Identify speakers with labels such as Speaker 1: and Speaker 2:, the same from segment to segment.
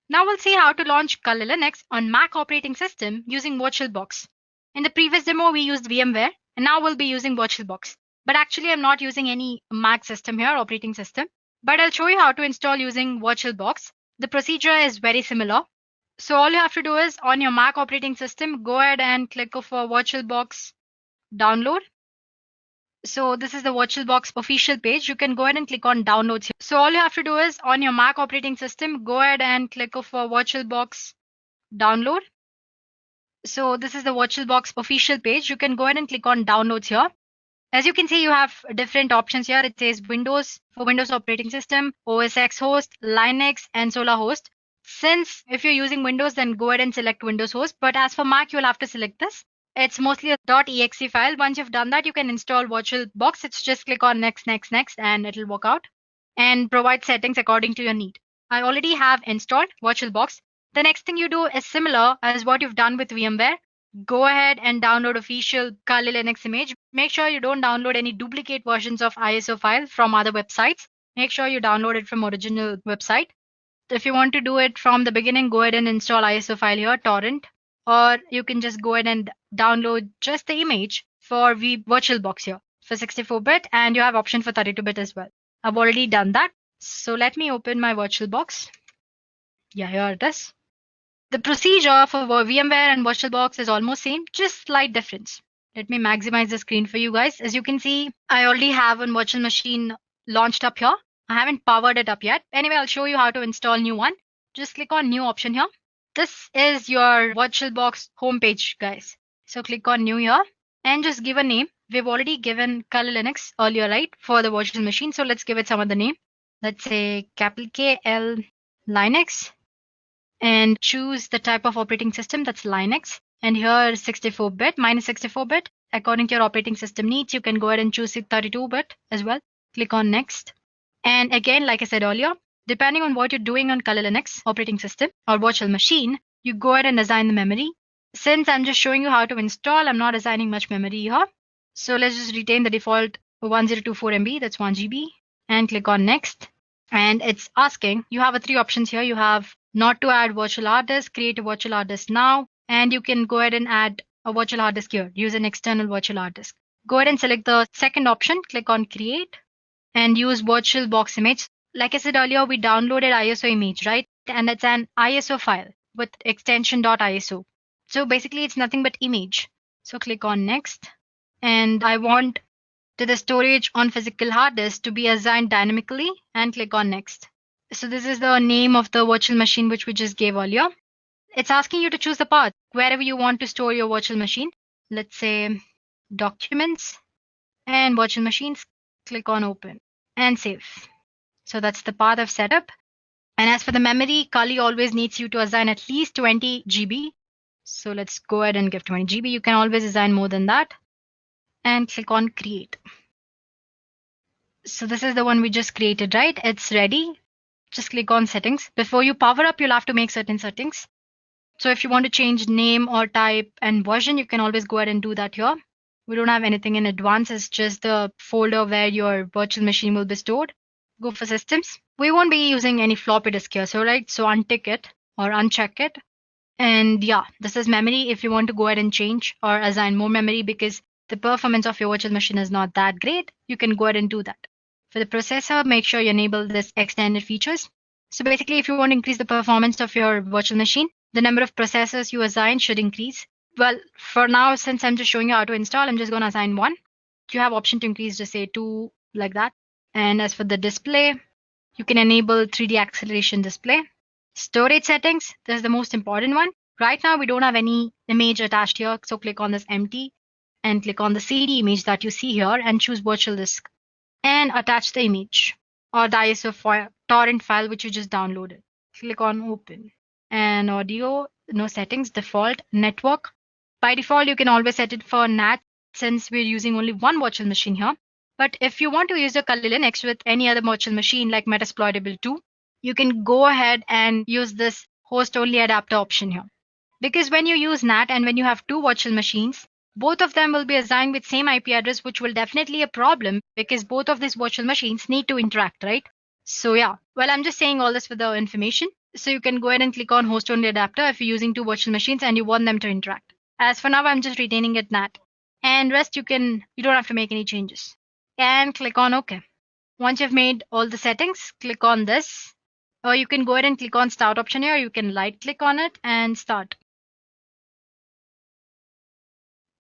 Speaker 1: Now we'll see how to launch Kali Linux on Mac operating system using VirtualBox. In the previous demo, we used VMware, and now we'll be using VirtualBox. But actually, I'm not using any Mac system here, operating system. But I'll show you how to install using VirtualBox. The procedure is very similar. So all you have to do is on your Mac operating system, go ahead and click for VirtualBox download. So this is the VirtualBox official page. You can go ahead and click on downloads here. So all you have to do is on your Mac operating system, go ahead and click for VirtualBox download. So this is the VirtualBox official page. You can go ahead and click on downloads here. As you can see, you have different options here. It says Windows for Windows operating system, OS X host, Linux, and Solar host. Since if you're using Windows, then go ahead and select Windows host. But as for Mac, you'll have to select this. It's mostly a .exe file. Once you've done that, you can install VirtualBox. It's just click on next, and it'll work out and provide settings according to your need. I already have installed VirtualBox. The next thing you do is similar as what you've done with VMware. Go ahead and download official Kali Linux image. Make sure you don't download any duplicate versions of ISO file from other websites. Make sure you download it from original website. If you want to do it from the beginning, go ahead and install ISO file here, torrent, or you can just go ahead and download just the image for VirtualBox here for 64-bit, and you have option for 32-bit as well. I've already done that. So let me open my VirtualBox. Yeah, here it is. The procedure for VMware and VirtualBox is almost same, just slight difference. Let me maximize the screen for you guys. As you can see, I already have a virtual machine launched up here. I haven't powered it up yet. Anyway, I'll show you how to install new one. Just click on new option here. This is your VirtualBox homepage, guys. So click on new here and just give a name. We've already given Kali Linux earlier, right, for the virtual machine. So let's give it some other name. Let's say capital KaliLinux. And choose the type of operating system, that's Linux. And here 64-bit, minus 64-bit. According to your operating system needs, you can go ahead and choose 32-bit as well. Click on next. And again, like I said earlier, depending on what you're doing on Kali Linux operating system or virtual machine, you go ahead and assign the memory. Since I'm just showing you how to install, I'm not assigning much memory here. So let's just retain the default 1024 MB, that's 1 GB. And click on next. And it's asking, you have 3 options here. You have not to add virtual hard disk, create a virtual hard disk now, and you can go ahead and add a virtual hard disk here, use an external virtual hard disk. Go ahead and select the second option, click on create, and use VirtualBox image. Like I said earlier, we downloaded ISO image, right? And it's an ISO file with extension .iso. So basically it's nothing but image. So click on next, and I want the storage on physical hard disk to be assigned dynamically, and click on next. So this is the name of the virtual machine which we just gave earlier. It's asking you to choose the path wherever you want to store your virtual machine. Let's say documents and virtual machines. Click on open and save. So that's the path I've set up. And as for the memory, Kali always needs you to assign at least 20 GB. So let's go ahead and give 20 GB. You can always assign more than that. And click on create. So this is the one we just created, right? It's ready. Just click on settings. Before you power up, you'll have to make certain settings. So if you want to change name or type and version, you can always go ahead and do that here. We don't have anything in advance. It's just the folder where your virtual machine will be stored. Go for systems. We won't be using any floppy disk here. So untick it or uncheck it. And yeah, this is memory. If you want to go ahead and change or assign more memory because the performance of your virtual machine is not that great, you can go ahead and do that. For the processor, make sure you enable this extended features. So basically, if you want to increase the performance of your virtual machine, the number of processors you assign should increase. Well, for now, since I'm just showing you how to install, I'm just going to assign 1. You have option to increase to say 2, like that. And as for the display, you can enable 3D acceleration display. Storage settings, this is the most important one. Right now, we don't have any image attached here. So click on this empty and click on the CD image that you see here and choose virtual disk. And attach the image or the ISO file, torrent file which you just downloaded. Click on open. And audio, no settings, default, network. By default, you can always set it for NAT since we're using only one virtual machine here. But if you want to use your Kali Linux with any other virtual machine like Metasploitable 2, you can go ahead and use this host only adapter option here. Because when you use NAT and when you have 2 virtual machines, both of them will be assigned with same IP address, which will definitely a problem because both of these virtual machines need to interact, right? So yeah, well, I'm just saying all this for the information. So you can go ahead and click on host only adapter if you're using two virtual machines and you want them to interact. As for now, I'm just retaining it NAT. And rest you don't have to make any changes. And click on OK. Once you've made all the settings, click on this. Or you can go ahead and click on start option here. You can right click on it and start.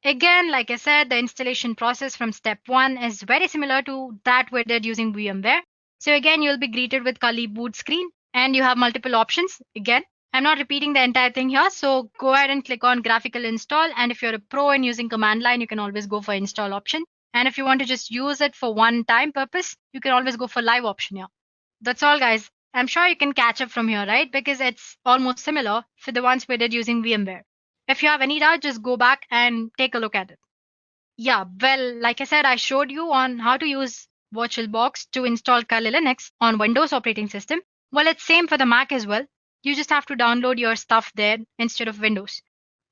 Speaker 1: Again, like I said, the installation process from step 1 is very similar to that we did using VMware. So again, you'll be greeted with Kali boot screen and you have multiple options. Again, I'm not repeating the entire thing here. So go ahead and click on graphical install. And if you're a pro in using command line, you can always go for install option. And if you want to just use it for one time purpose, you can always go for live option here. That's all, guys. I'm sure you can catch up from here, right? Because it's almost similar for the ones we did using VMware. If you have any doubt, just go back and take a look at it. Yeah, well, like I said, I showed you on how to use VirtualBox to install Kali Linux on Windows operating system. Well, it's same for the Mac as well. You just have to download your stuff there instead of Windows.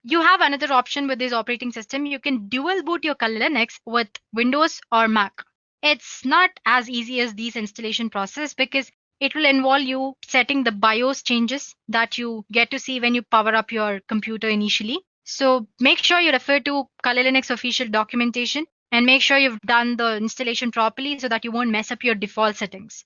Speaker 1: You have another option with this operating system. You can dual boot your Kali Linux with Windows or Mac. It's not as easy as these installation process because it will involve you setting the BIOS changes that you get to see when you power up your computer initially. So make sure you refer to Kali Linux official documentation and make sure you've done the installation properly so that you won't mess up your default settings.